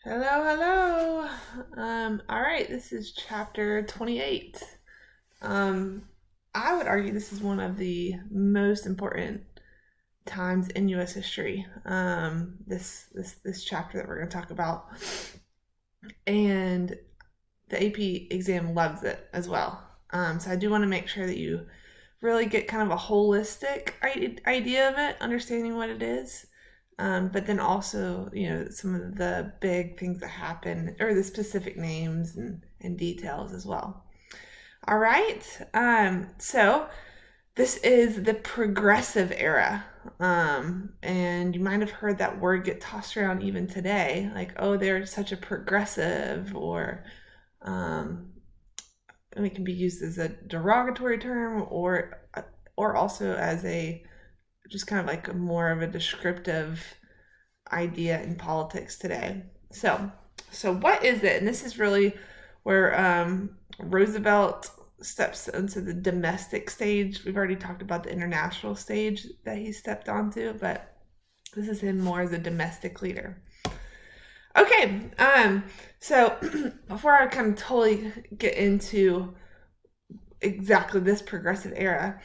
Hello, hello. All right, this is chapter 28. Um, I would argue this is one of the most important times in U.S. history. This chapter that we're going to talk about, and the AP exam loves it as well. So I do want to make sure that you really get kind of a holistic idea of it, understanding what it is. But then also, some of the big things that happen or the specific names and details as well. All right. So this is the progressive era. And you might have heard that word get tossed around even today, like, oh, they're such a progressive, um, and it can be used as a derogatory term or also as a just kind of like more of a descriptive idea in politics today. So what is it? And this is really where Roosevelt steps into the domestic stage. We've already talked about the international stage that he stepped onto, but this is him more as a domestic leader. Okay, so before I kind of totally get into exactly this progressive era,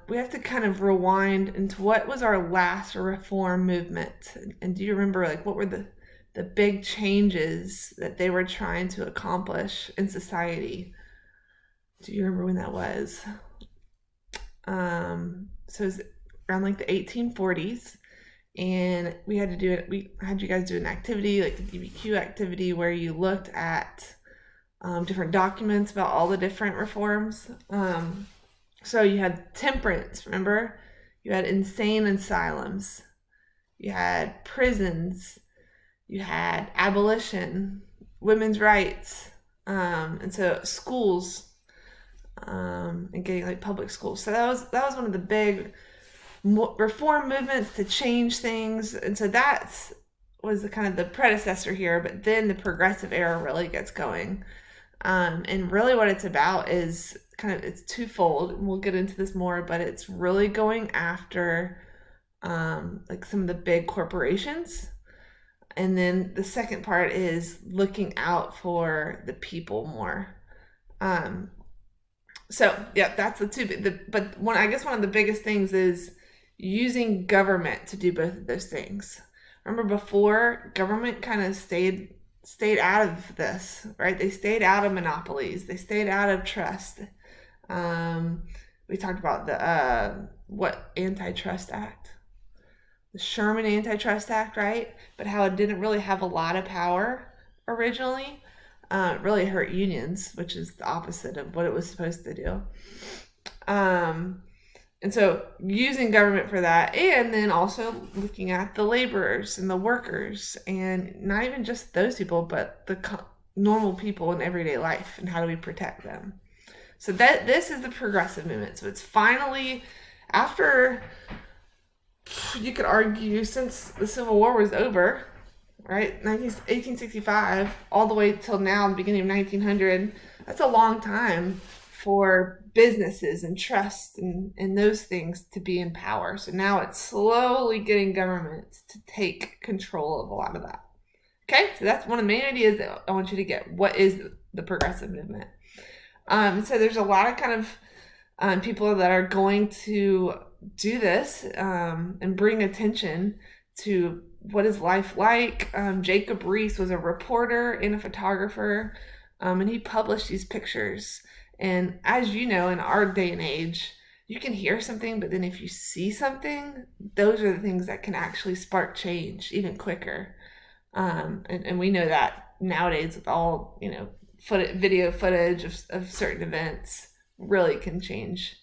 we have to kind of rewind into what was our last reform movement. And do you remember, like, what were the big changes that they were trying to accomplish in society? Do you remember when that was? So it was around like the 1840s, and we had to do it. We had you guys do an activity, like the DBQ activity, where you looked at different documents about all the different reforms. So you had temperance, remember? You had insane asylums. You had prisons. You had abolition, women's rights, and so schools, and getting like public schools. So that was one of the big reform movements to change things, and so that was the kind of the predecessor here. But then the progressive era really gets going, and really what it's about is it's twofold, and we'll get into this more, but it's really going after like some of the big corporations, and then the second part is looking out for the people more. um so yeah, that's the two. But one of the biggest things is using government to do both of those things. Remember, before, government kind of stayed out of this, right? They stayed out of monopolies, they stayed out of trust. We talked about the what antitrust act, the Sherman Antitrust Act, right? But how it didn't really have a lot of power originally. It really hurt unions, which is the opposite of what it was supposed to do. And so using government for that, and then also looking at the laborers and the workers, and not even just those people, but the normal people in everyday life, and how do we protect them. So this is the progressive movement. So it's finally, after, you could argue, since the Civil War was over, right? 1865 all the way till now, the beginning of 1900. That's a long time for businesses and trust and those things to be in power. So now it's slowly getting governments to take control of a lot of that. Okay, so that's one of the main ideas that I want you to get. What is the progressive movement? So there's a lot of kind of people that are going to do this, and bring attention to what is life like. Jacob Riis was a reporter and a photographer, and he published these pictures. And as you know, in our day and age, you can hear something, but then if you see something, those are the things that can actually spark change even quicker. And we know that nowadays with all, video footage of certain events really can change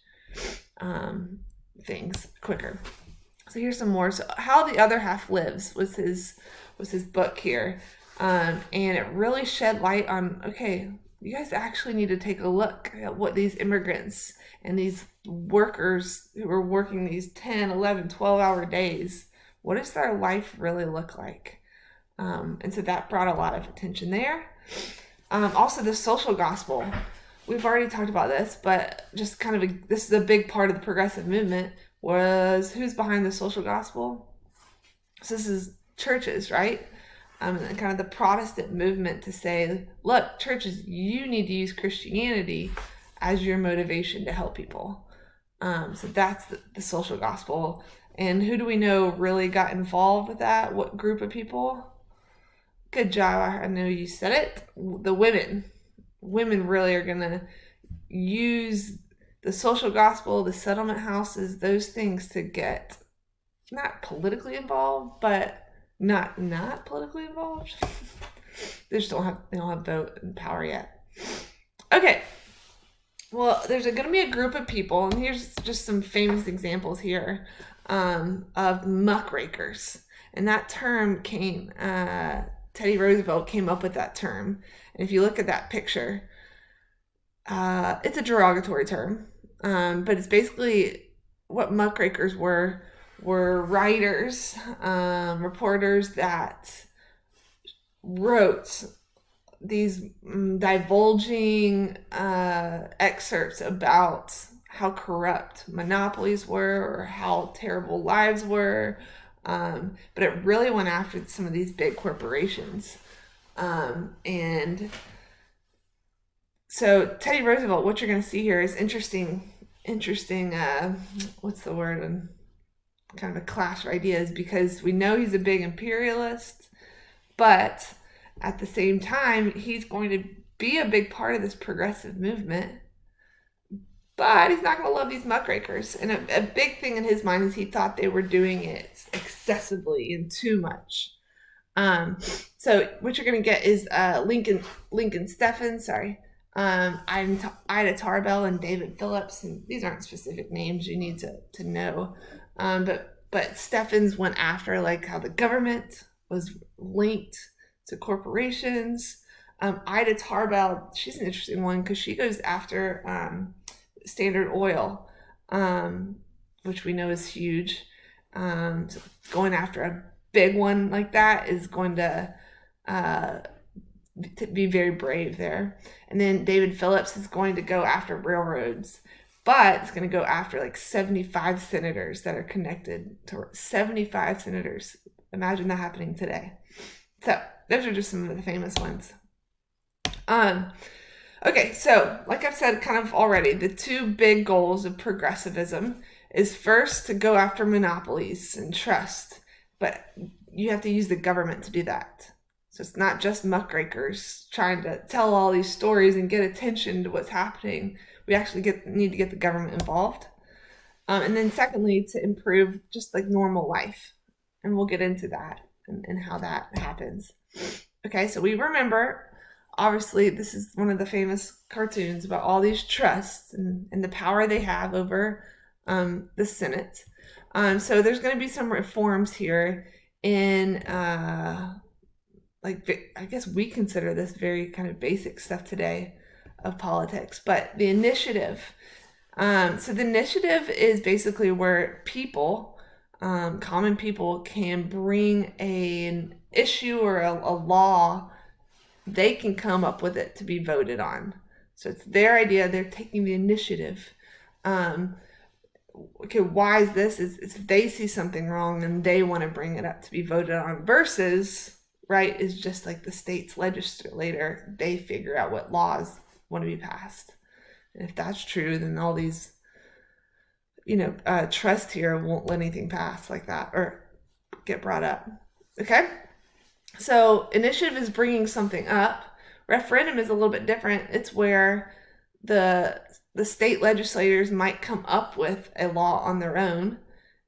things quicker. So here's some more. So How the Other Half Lives was his book here, and it really shed light on, okay, you guys actually need to take a look at what these immigrants and these workers who are working these 10, 11, 12-hour days, what does their life really look like? And so that brought a lot of attention there. Also, the social gospel. We've already talked about this, but just kind of this is a big part of the progressive movement, was who's behind the social gospel. So this is churches, right? and kind of the Protestant movement to say, look, churches, you need to use Christianity as your motivation to help people. So that's the social gospel. And who do we know really got involved with that? What group of people? Good job. I know you said it. The women. Women really are going to use the social gospel, the settlement houses, those things to get not politically involved, but not politically involved. They don't have vote and power yet. Okay. Well, there's going to be a group of people, and here's just some famous examples here of muckrakers. And that term came, Teddy Roosevelt came up with that term. And if you look at that picture, it's a derogatory term, but it's basically what muckrakers were writers, reporters that wrote these divulging excerpts about how corrupt monopolies were or how terrible lives were. But it really went after some of these big corporations. And so Teddy Roosevelt, what you're going to see here is interesting, what's the word? And kind of a clash of ideas, because we know he's a big imperialist, but at the same time, he's going to be a big part of this progressive movement, but he's not going to love these muckrakers. And a big thing in his mind is he thought they were doing it excessively and too much. So what you're going to get is Lincoln Steffens, Ida Tarbell and David Phillips, and these aren't specific names you need to know. But Steffens went after like how the government was linked to corporations. Ida Tarbell, she's an interesting one because she goes after Standard Oil, which we know is huge. So going after a big one like that is going to be very brave there. And then David Phillips is going to go after railroads, but it's going to go after like 75 senators that are connected to 75 senators. Imagine that happening today. So those are just some of the famous ones. Okay, so like I've said kind of already, the two big goals of progressivism is first to go after monopolies and trust, but you have to use the government to do that. So it's not just muckrakers trying to tell all these stories and get attention to what's happening. We actually need to get the government involved. And then secondly, to improve just like normal life. And we'll get into that and how that happens. Okay, so we remember, obviously, this is one of the famous cartoons about all these trusts and the power they have over the Senate. So there's going to be some reforms here in, I guess we consider this very kind of basic stuff today of politics, but the initiative. So the initiative is basically where people, common people, can bring an issue or a law. They can come up with it to be voted on. So it's their idea. They're taking the initiative. Okay, why is this? Is if they see something wrong and they want to bring it up to be voted on, versus, right, is just like the state's legislator. They figure out what laws want to be passed. And if that's true, then all these, trust here won't let anything pass like that or get brought up. Okay? So initiative is bringing something up. Referendum is a little bit different. It's where the state legislators might come up with a law on their own,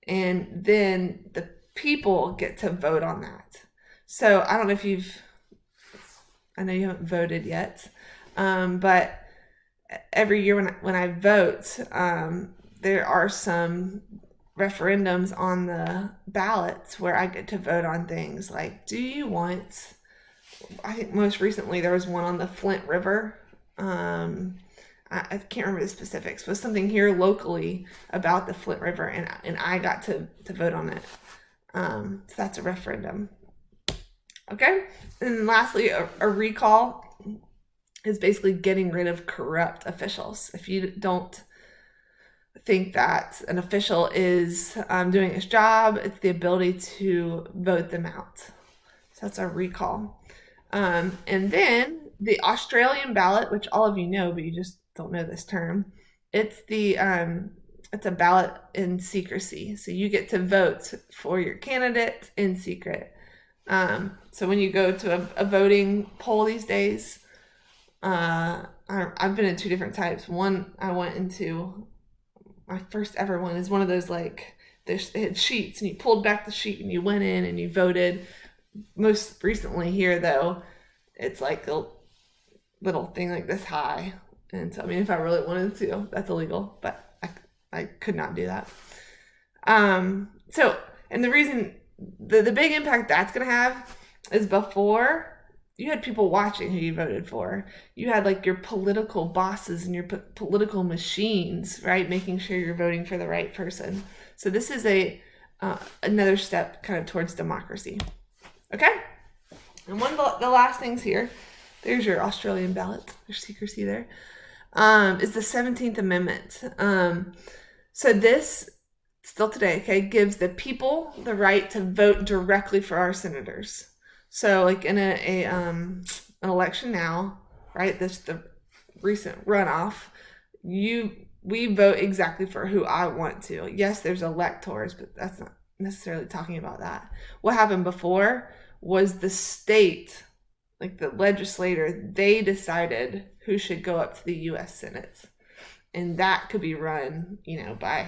and then the people get to vote on that. So I don't know if I know you haven't voted yet, but every year when I vote, there are some referendums on the ballots where I get to vote on things like, do you want, I think most recently there was one on the Flint River. I can't remember the specifics, but something here locally about the Flint River, and I got to vote on it. So that's a referendum. Okay, and lastly, a recall is basically getting rid of corrupt officials. If you don't think that an official is doing his job, it's the ability to vote them out. So that's our recall. And then the Australian ballot, which all of you know, but you just don't know this term. It's a ballot in secrecy. So you get to vote for your candidate in secret. So when you go to a voting poll these days, I've been in two different types. One I went into, my first ever one is one of those like they had sheets and you pulled back the sheet and you went in and you voted. Most recently here though, it's like a little thing like this high, and so I mean if I really wanted to, that's illegal, but I could not do that. So and the reason the big impact that's gonna have is before you had people watching who you voted for. You had like your political bosses and your political machines, right? Making sure you're voting for the right person. So this is another step kind of towards democracy. Okay? And one of the last things here, there's your Australian ballot. There's secrecy there. Is the 17th Amendment. So this, still today, okay, gives the people the right to vote directly for our senators. So like in an election now, right, the recent runoff, we vote exactly for who I want to. Yes, there's electors, but that's not necessarily talking about that. What happened before was the state, like the legislator, they decided who should go up to the U.S. Senate. And that could be run, by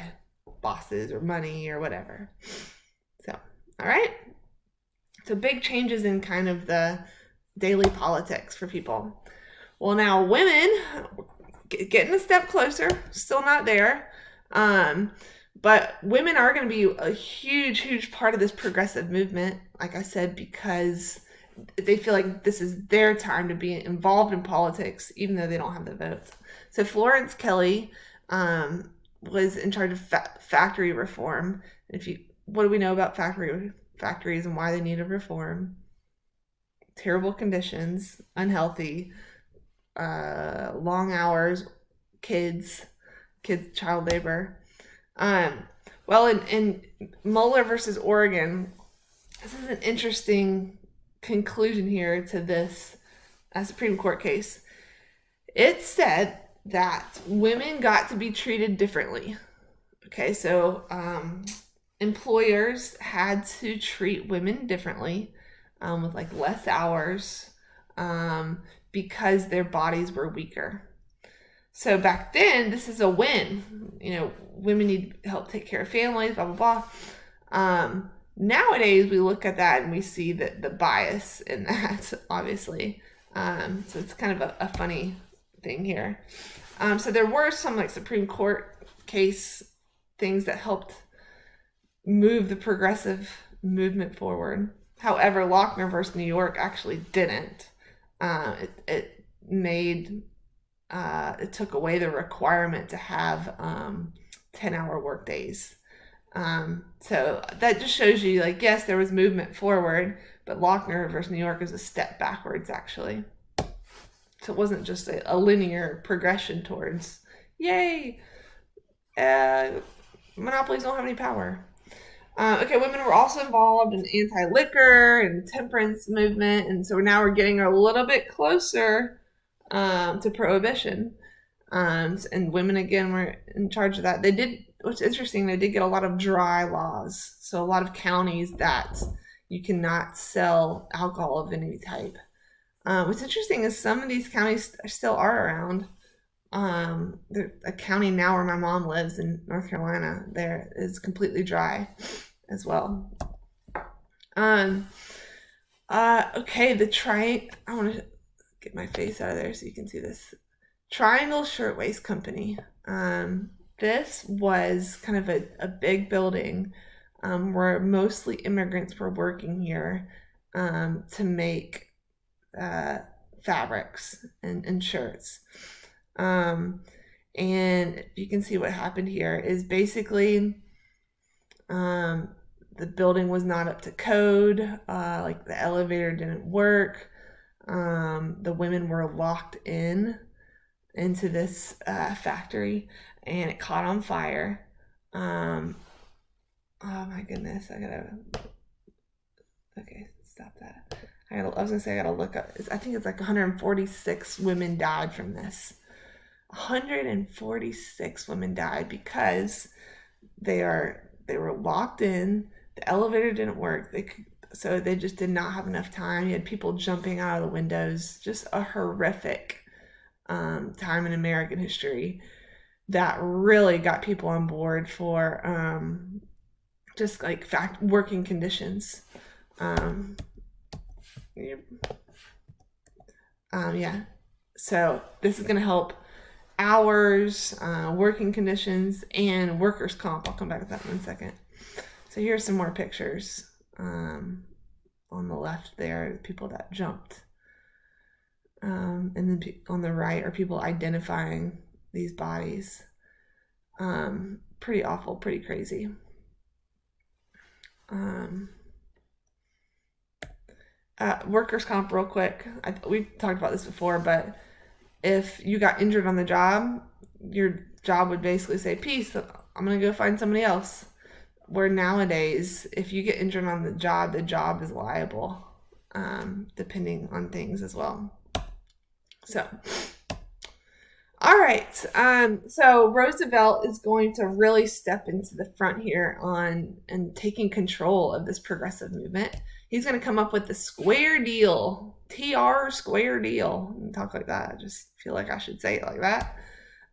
bosses or money or whatever. So, all right. So big changes in kind of the daily politics for people. Well, now women, getting a step closer, still not there. But women are going to be a huge, huge part of this progressive movement, like I said, because they feel like this is their time to be involved in politics, even though they don't have the votes. So Florence Kelley was in charge of factory reform. What do we know about factories and why they need a reform? Terrible conditions, unhealthy, long hours, child labor. Well, in Mueller versus Oregon, this is an interesting conclusion here to this Supreme Court case. It said that women got to be treated differently. Okay, so employers had to treat women differently, with like less hours, because their bodies were weaker. So back then, this is a win. Women need help take care of families, blah, blah, blah. Nowadays, we look at that and we see the bias in that, obviously. So it's kind of a funny thing here. So there were some like Supreme Court case things that helped move the progressive movement forward. However, Lochner versus New York actually didn't. It took away the requirement to have 10-hour work days. So that just shows you, like, yes, there was movement forward, but Lochner versus New York is a step backwards, actually. So it wasn't just a linear progression towards, yay, monopolies don't have any power. Okay, women were also involved in anti-liquor and temperance movement, and so now we're getting a little bit closer to prohibition. And women, again, were in charge of that. What's interesting, they did get a lot of dry laws. So a lot of counties that you cannot sell alcohol of any type. What's interesting is some of these counties still are around. A county now where my mom lives in North Carolina, there is completely dry as well. Okay, I want to get my face out of there so you can see this. Triangle Shirtwaist Company. This was kind of a big building where mostly immigrants were working here to make fabrics and shirts. And you can see what happened here is basically the building was not up to code, like the elevator didn't work, the women were locked into this factory, and it caught on fire. Oh my goodness, okay, stop. stop that. I was gonna say I gotta look up. I think it's like 146 women died from this. 146 women died because they were locked in. The elevator didn't work. So they just did not have enough time. You had people jumping out of the windows. Just a horrific time in American history that really got people on board for just like working conditions. Yeah. So this is going to help hours, working conditions, and workers' comp. I'll come back to that in 1 second. So here's some more pictures on the left there, people that jumped. And then on the right are people identifying these bodies. Pretty awful, pretty crazy. Workers' comp real quick. We've talked about this before, but if you got injured on the job, your job would basically say, peace, I'm going to go find somebody else. Where nowadays, if you get injured on the job is liable, depending on things as well. So, all right. So Roosevelt is going to really step into the front here and taking control of this progressive movement. He's going to come up with the square deal, TR square deal. And talk like that. I just feel like I should say it like that.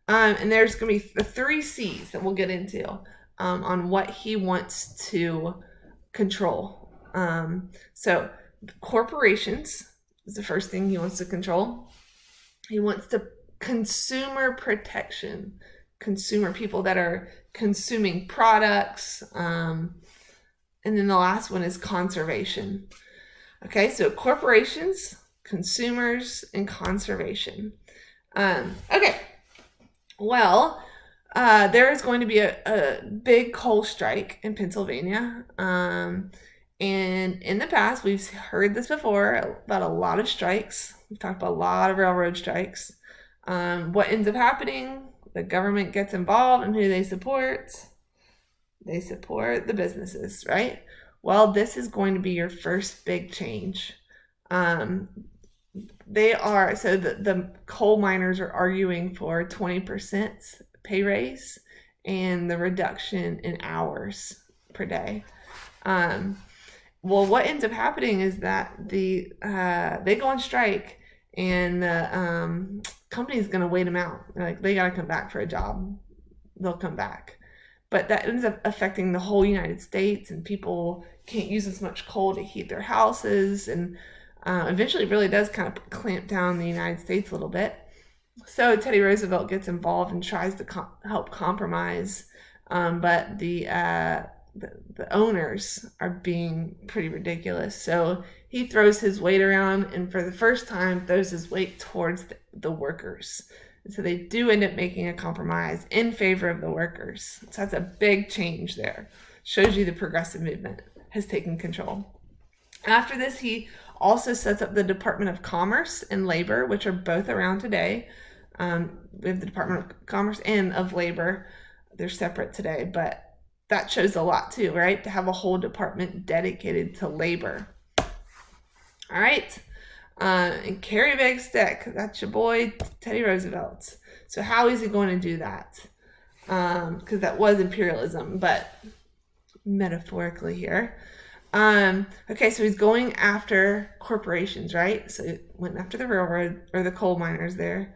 And there's going to be the 3 C's that we'll get into on what he wants to control. So corporations is the first thing he wants to control. He wants to consumer protection, consumer people that are consuming products. And then the last one is conservation. Okay, so corporations, consumers, and conservation. Okay, well, there is going to be a big coal strike in Pennsylvania. And in the past, we've heard this before about a lot of strikes. We've talked about a lot of railroad strikes. What ends up happening? The government gets involved, and who they support? They support the businesses, right? Well, this is going to be your first big change. The coal miners are arguing for 20% pay raise and the reduction in hours per day. Well, what ends up happening is that they go on strike, and the company's going to wait them out. Like, they got to come back for a job. They'll come back. But that ends up affecting the whole United States, and people can't use as much coal to heat their houses, and eventually really does kind of clamp down the United States a little bit. So Teddy Roosevelt gets involved and tries to help compromise, but the owners are being pretty ridiculous. So he throws his weight around, and for the first time throws his weight towards the workers. And so they do end up making a compromise in favor of the workers. So that's a big change there. Shows you the progressive movement has taken control. After this, he also sets up the Department of Commerce and Labor, which are both around today. We have the Department of Commerce and of Labor. They're separate today, but that shows a lot too, right? To have a whole department dedicated to labor. All right. And carry a big stick. That's your boy, Teddy Roosevelt. So how is he going to do that? Because that was imperialism, but metaphorically here. Okay, so he's going after corporations, right? So he went after the railroad or the coal miners there.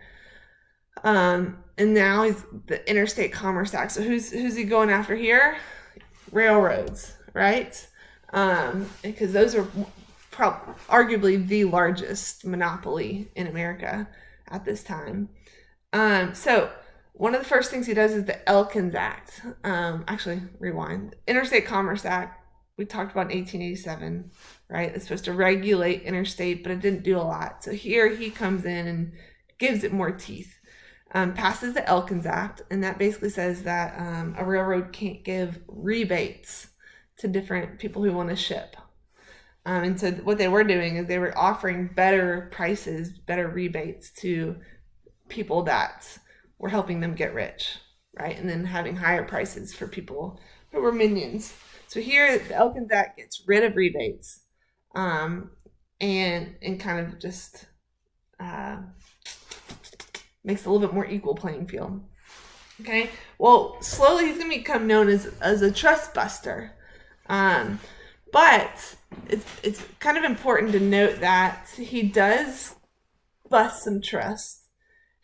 And now he's the Interstate Commerce Act. So who's he going after here? Railroads, right? Because those are arguably the largest monopoly in America at this time. So one of the first things he does is the Elkins Act. Actually, rewind. Interstate Commerce Act, we talked about in 1887, right? It's supposed to regulate interstate, but it didn't do a lot. So here he comes in and gives it more teeth. Passes the Elkins Act, and that basically says that a railroad can't give rebates to different people who want to ship. And so what they were doing is they were offering better prices, better rebates to people that were helping them get rich, right? And then having higher prices for people who were minions. So here, the Elkins Act gets rid of rebates. and kind of just makes it a little bit more equal playing field. Okay, well, slowly he's going to become known as a trust buster. But it's kind of important to note that he does bust some trust.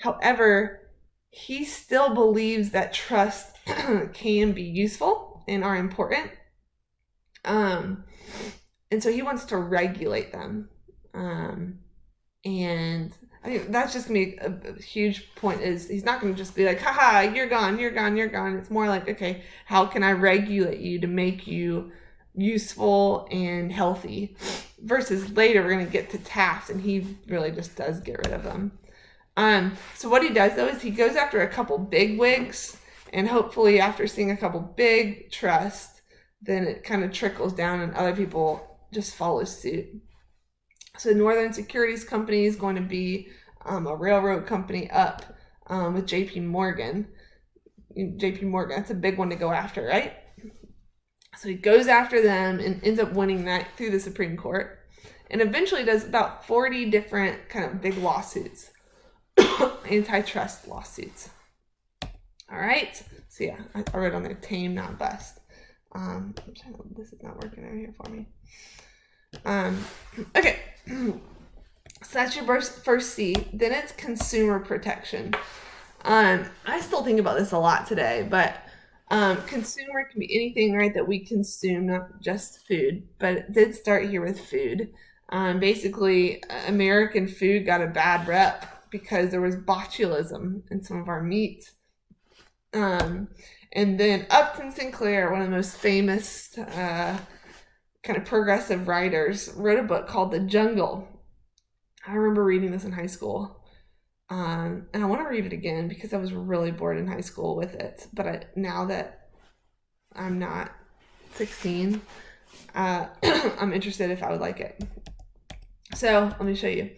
However, he still believes that trust can be useful and are important. And so he wants to regulate them. And I think that's just going to be a huge point, is he's not going to just be like, haha, you're gone. It's more like, okay, how can I regulate you to make you useful and healthy? Versus later we're going to get to Taft, and he really just does get rid of them. So what he does, though, is he goes after a couple big wigs, and hopefully after seeing a couple big trust, then it kind of trickles down and other people just follow suit. So Northern Securities Company is going to be a railroad company up with JP Morgan. JP Morgan, that's a big one to go after, right? So he goes after them and ends up winning that through the Supreme Court, and eventually does about 40 different kind of big lawsuits, antitrust lawsuits. All right. So yeah, I wrote on there, tame, not bust. This is not working over here for me. Okay. So that's your first C. Then it's consumer protection. I still think about this a lot today, but consumer can be anything, right, that we consume, not just food, but it did start here with food. Basically, American food got a bad rep because there was botulism in some of our meat. And then Upton Sinclair, one of the most famous kind of progressive writers, wrote a book called The Jungle. I remember reading this in high school. And I want to read it again because I was really bored in high school with it. But now that I'm not 16, I'm interested if I would like it. So let me show you.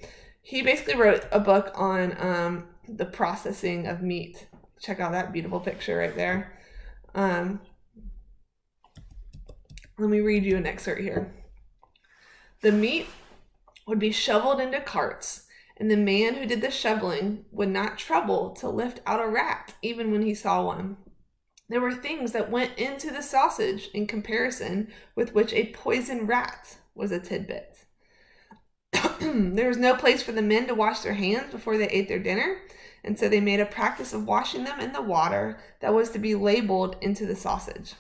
He basically wrote a book on the processing of meat. Check out that beautiful picture right there. Let me read you an excerpt here. The meat would be shoveled into carts, and the man who did the shoveling would not trouble to lift out a rat, even when he saw one. There were things that went into the sausage in comparison with which a poisoned rat was a tidbit. There was no place for the men to wash their hands before they ate their dinner, and so they made a practice of washing them in the water that was to be labeled into the sausage.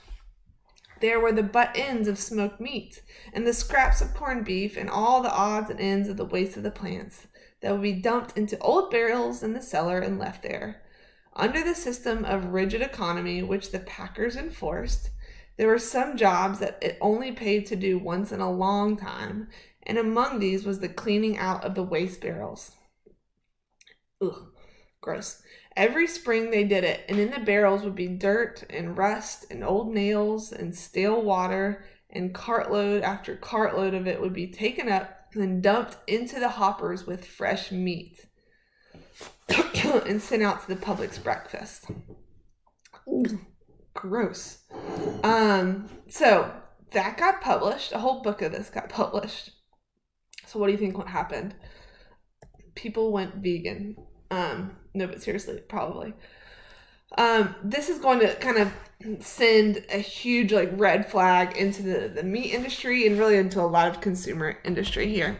There were the butt ends of smoked meat, and the scraps of corned beef, and all the odds and ends of the waste of the plants that would be dumped into old barrels in the cellar and left there. Under the system of rigid economy which the packers enforced, there were some jobs that it only paid to do once in a long time, and among these was the cleaning out of the waste barrels. Ugh, gross. Every spring they did it, and in the barrels would be dirt and rust and old nails and stale water, and cartload after cartload of it would be taken up and dumped into the hoppers with fresh meat and sent out to the public's breakfast. Ooh, gross. So that got published. A whole book of this got published. So what do you think what happened? People went vegan. No, but seriously, probably. This is going to kind of send a huge red flag into the meat industry and really into a lot of consumer industry here.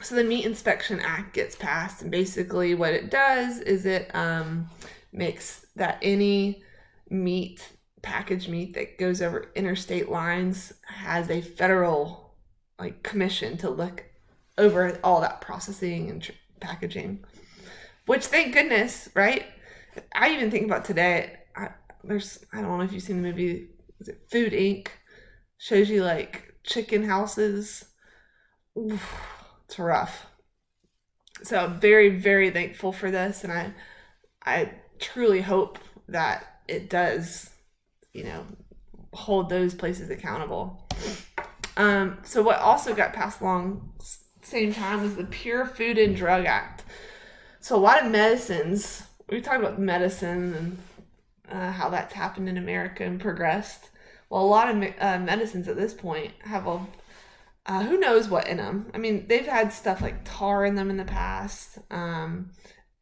So the Meat Inspection Act gets passed, and basically what it does is it makes that any packaged meat that goes over interstate lines has a federal commission to look over all that processing and packaging. Which, thank goodness, right? I even think about today, I don't know if you've seen the movie, is it Food Inc? Shows you chicken houses. Oof, it's rough. So I'm very, very thankful for this, and I truly hope that it does, hold those places accountable. So what also got passed along same time was the Pure Food and Drug Act. So a lot of medicines, we talked about medicine and how that's happened in America and progressed. Well, a lot of medicines at this point have Who knows what in them? I mean, they've had stuff like tar in them in the past.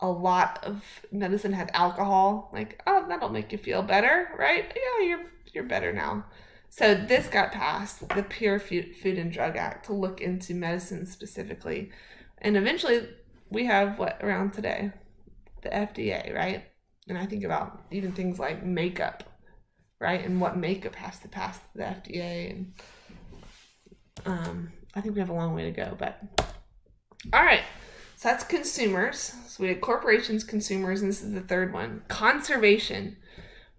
A lot of medicine had alcohol. Like, oh, that'll make you feel better, right? Yeah, you're better now. So this got passed, the Pure Food and Drug Act, to look into medicine specifically, and eventually we have what around today, the FDA, right? And I think about even things like makeup, right? And what makeup has to pass the FDA, and I think we have a long way to go, but all right. So that's consumers. So we had corporations, consumers, and this is the third one. Conservation,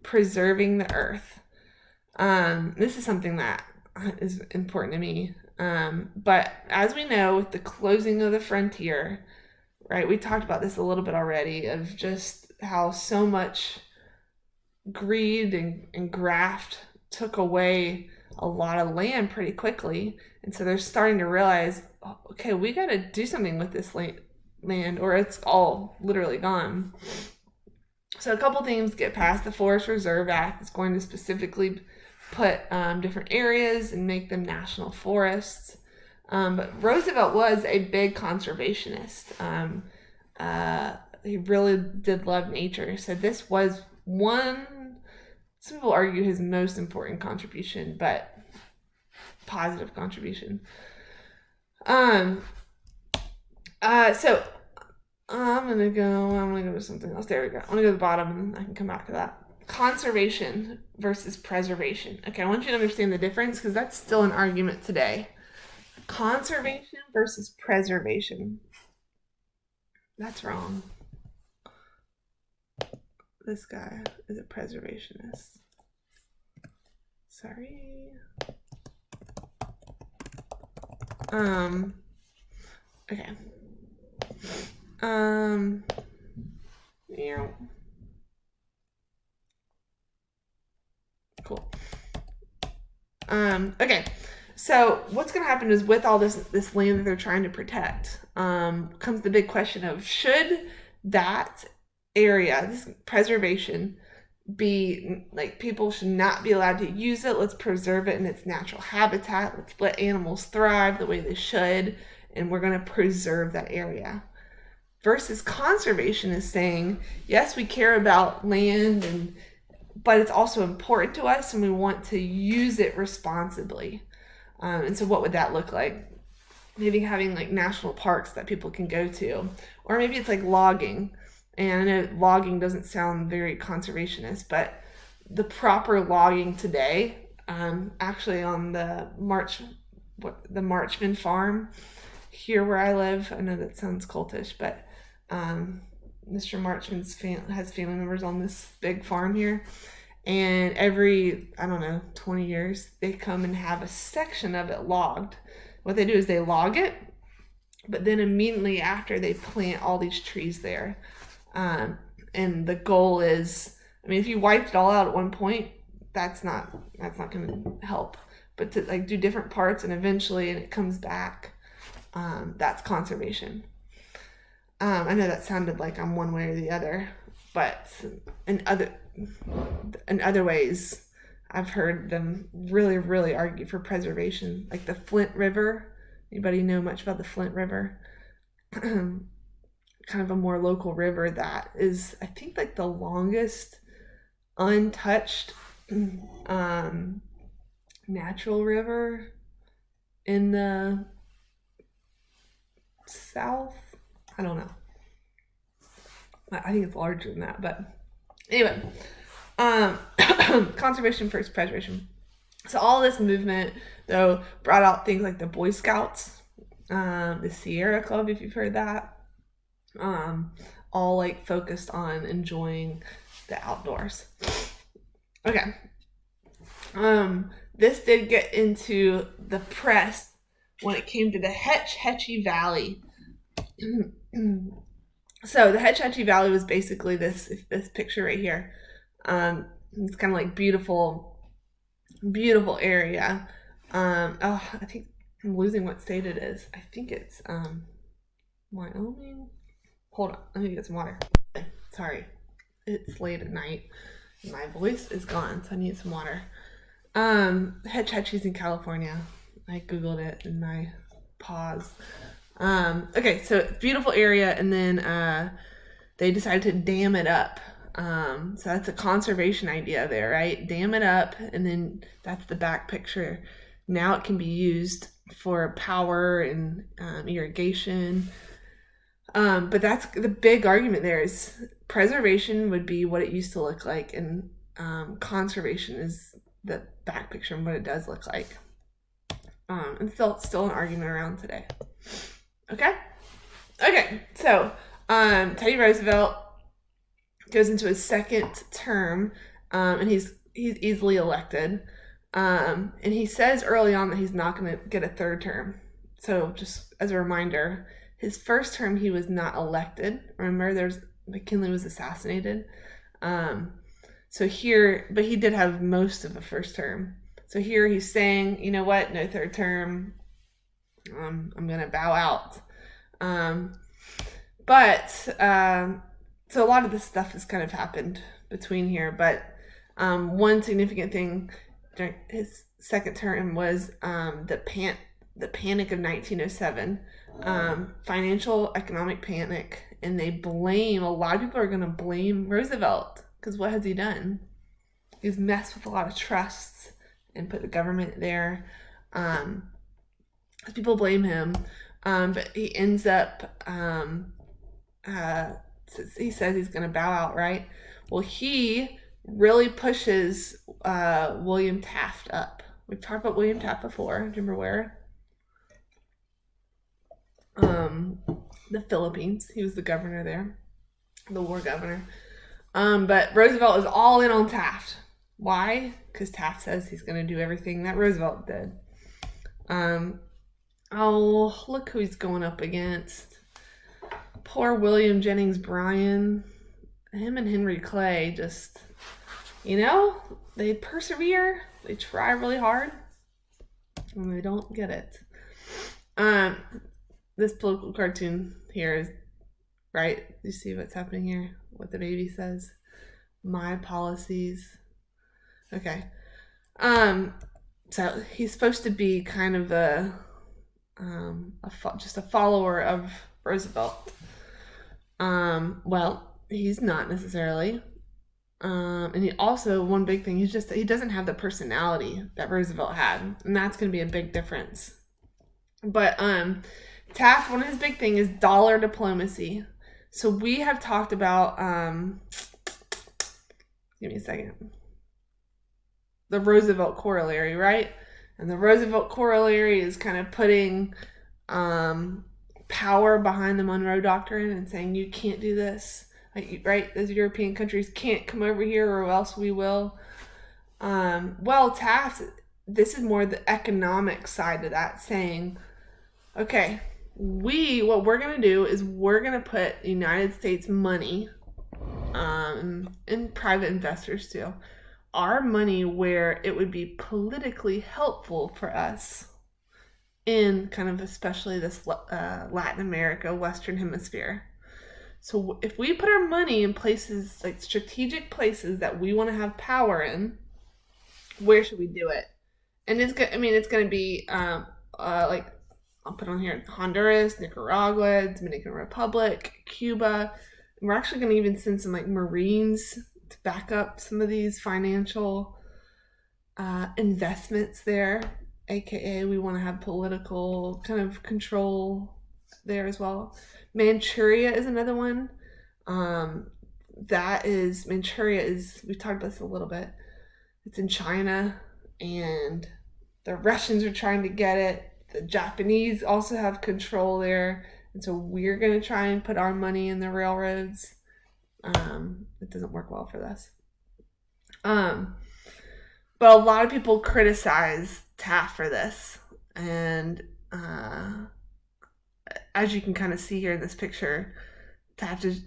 preserving the earth. This is something that is important to me. But as we know, with the closing of the frontier, right, we talked about this a little bit already, of just how so much greed and graft took away a lot of land pretty quickly. And so they're starting to realize, okay, we got to do something with this land or it's all literally gone. So a couple things get passed. The Forest Reserve Act is going to specifically put different areas and make them national forests. But Roosevelt was a big conservationist. He really did love nature. So this was some people argue his most important contribution, but positive contribution. So I'm gonna go to something else. There we go. I'm gonna go to the bottom and I can come back to that. Conservation versus preservation. Okay, I want you to understand the difference because that's still an argument today. Conservation versus preservation. That's wrong. This guy is a preservationist. Sorry. Okay. Yeah. Cool. Okay. So what's going to happen is with all this land that they're trying to protect, comes the big question of should that area, this preservation, be like people should not be allowed to use it. Let's preserve it in its natural habitat. Let's let animals thrive the way they should, and we're going to preserve that area. Versus conservation is saying, yes, we care about land, but it's also important to us, and we want to use it responsibly. And so what would that look like? Maybe having like national parks that people can go to, or maybe it's like logging. And I know logging doesn't sound very conservationist, but the proper logging today, actually on the Marchman farm here where I live, I know that sounds cultish, but Mr. Marchman has family members on this big farm here. And every, 20 years, they come and have a section of it logged. What they do is they log it, but then immediately after they plant all these trees there. And the goal is, if you wiped it all out at one point, that's not going to help. But to like do different parts and eventually, and it comes back, that's conservation. I know that sounded like I'm one way or the other, but in other ways, I've heard them really, really argue for preservation, like the Flint River. Anybody know much about the Flint River? Kind of a more local river that is, I think, like the longest untouched natural river in the South. I don't know. I think it's larger than that, but anyway, conservation versus preservation. So all this movement, though, brought out things like the Boy Scouts, the Sierra Club, if you've heard that, all like focused on enjoying the outdoors. Okay. This did get into the press when it came to the Hetch Hetchy Valley. So the Hetch Hetchy Valley was basically this picture right here. It's kind of like beautiful area. I think I'm losing what state it is. I think it's Wyoming. Hold on, let me get some water. Sorry, it's late at night. My voice is gone, so I need some water. Hetch Hetchy's in California. I Googled it in my pause. Okay, so it's a beautiful area, and then they decided to dam it up. So that's a conservation idea there, right? Dam it up, and then that's the back picture. Now it can be used for power and irrigation. But that's the big argument there is preservation would be what it used to look like, and conservation is the back picture and what it does look like. And still an argument around today. Okay, so Teddy Roosevelt goes into his second term, and he's easily elected. And he says early on that he's not going to get a third term. So just as a reminder, his first term he was not elected. Remember, McKinley was assassinated. So here, but he did have most of the first term. So here he's saying, you know what, no third term. I'm going to bow out. So a lot of this stuff has kind of happened between here, but one significant thing during his second term was the panic of 1907, financial economic panic, and a lot of people are going to blame Roosevelt because what has he done? He's messed with a lot of trusts and put the government there. People blame him, but he ends up he says he's going to bow out, right? Well, he really pushes William Taft up. We've talked about William Taft before. Do you remember where? The Philippines. He was the governor there, the war governor. But Roosevelt is all in on Taft. Why? Because Taft says he's going to do everything that Roosevelt did. Oh, look who he's going up against. Poor William Jennings Bryan. Him and Henry Clay just, they persevere. They try really hard. And they don't get it. This political cartoon here is, right? You see what's happening here? What the baby says? My policies. Okay. So he's supposed to be kind of just a follower of Roosevelt. Well, he's not necessarily. And he also, one big thing, he doesn't have the personality that Roosevelt had, and that's going to be a big difference. But Taft, one of his big thing is dollar diplomacy. So we have talked about, give me a second, the Roosevelt corollary, right? And the Roosevelt corollary is kind of putting power behind the Monroe Doctrine and saying you can't do this, right? Those European countries can't come over here or else we will. Well, Taft, this is more the economic side of that, saying, okay, what we're going to do is we're going to put United States money, and private investors too, our money where it would be politically helpful for us in kind of especially this Latin America, Western Hemisphere. So if we put our money in places, like strategic places that we want to have power in, where should we do it? And it's going to be like, I'll put on here, Honduras, Nicaragua, Dominican Republic, Cuba. And we're actually going to even send some like Marines to back up some of these financial investments there. AKA, we want to have political kind of control there as well. Manchuria is another one. Manchuria is, we talked about this a little bit. It's in China, and the Russians are trying to get it. The Japanese also have control there. And so we're going to try and put our money in the railroads. It doesn't work well for this. But a lot of people criticize Taft for this. And as you can kind of see here in this picture, Taft is,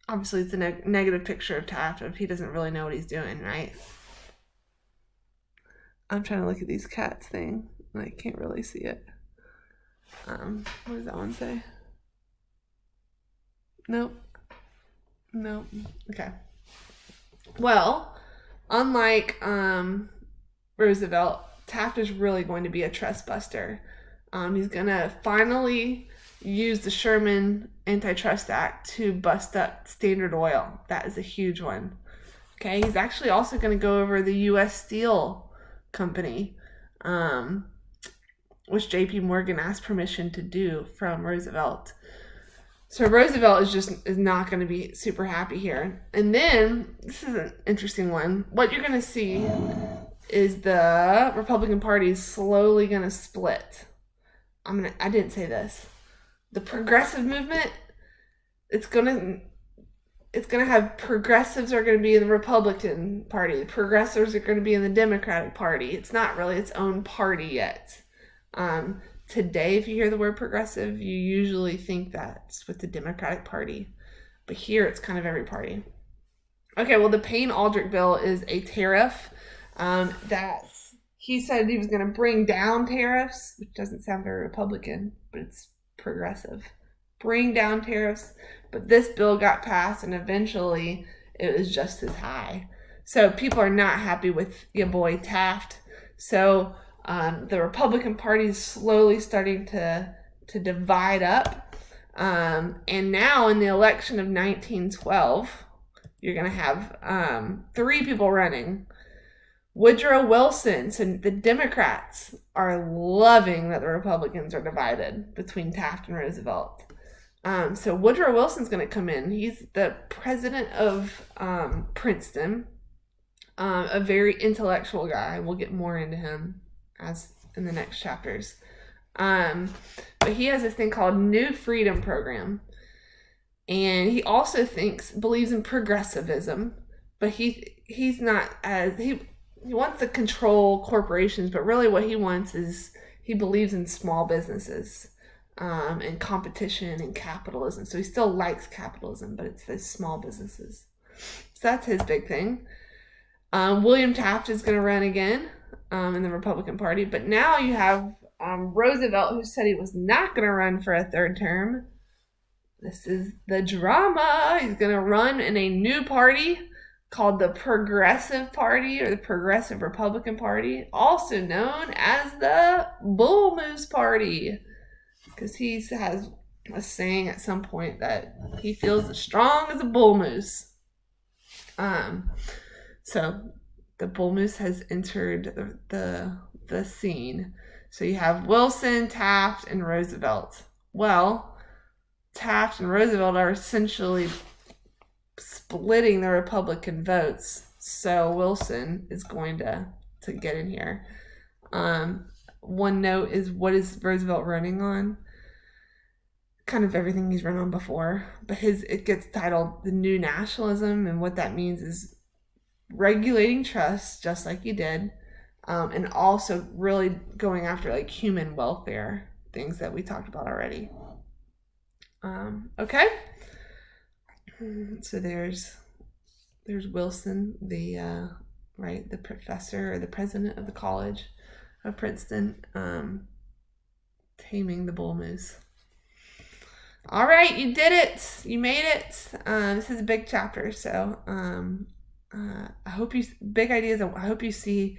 obviously it's a negative picture of Taft if he doesn't really know what he's doing, right? I'm trying to look at these cats thing, and I can't really see it. What does that one say? Nope. Okay. Well, unlike Roosevelt, Taft is really going to be a trust buster. He's going to finally use the Sherman Antitrust Act to bust up Standard Oil. That is a huge one. Okay, he's actually also going to go over the U.S. Steel Company, which J.P. Morgan asked permission to do from Roosevelt. So Roosevelt is not going to be super happy here. And then, this is an interesting one. What you're going to see is the Republican Party is slowly going to split. I didn't say this. The progressive movement, it's gonna have progressives are going to be in the Republican Party. The progressives are going to be in the Democratic Party. It's not really its own party yet. Today, if you hear the word progressive, you usually think that's with the Democratic Party. But here, it's kind of every party. Okay, well, the Payne-Aldrich bill is a tariff that he said he was going to bring down tariffs, which doesn't sound very Republican, but it's progressive. Bring down tariffs, but this bill got passed, and eventually it was just as high. So people are not happy with your boy Taft. So the Republican Party is slowly starting to divide up. And now in the election of 1912, you're going to have 3 people running. Woodrow Wilson. So the Democrats are loving that the Republicans are divided between Taft and Roosevelt. So Woodrow Wilson's going to come in. He's the president of Princeton, a very intellectual guy. We'll get more into him as in the next chapters. But he has this thing called New Freedom Program. And he also believes in progressivism, but he's not as, he wants to control corporations, but really what he wants is, he believes in small businesses and competition and capitalism. So he still likes capitalism, but it's those small businesses. So that's his big thing. William Taft is going to run again in the Republican Party, but now you have Roosevelt, who said he was not going to run for a 3rd term. This is the drama. He's going to run in a new party called the Progressive Party, or the Progressive Republican Party, also known as the Bull Moose Party, because he has a saying at some point that he feels as strong as a bull moose. So the bull moose has entered the scene. So you have Wilson, Taft, and Roosevelt. Well, Taft and Roosevelt are essentially splitting the Republican votes, so Wilson is going to get in here. One note is, what is Roosevelt running on? Kind of everything he's run on before, but it gets titled the New Nationalism, and what that means is regulating trusts, just like he did, and also really going after like human welfare, things that we talked about already. Okay. So there's Wilson, the professor or the president of the College of Princeton, taming the bull moose. All right, you did it. You made it. This is a big chapter, so I hope big ideas. I hope you see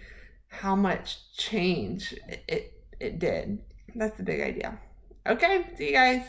how much change it did. That's the big idea. Okay, see you guys.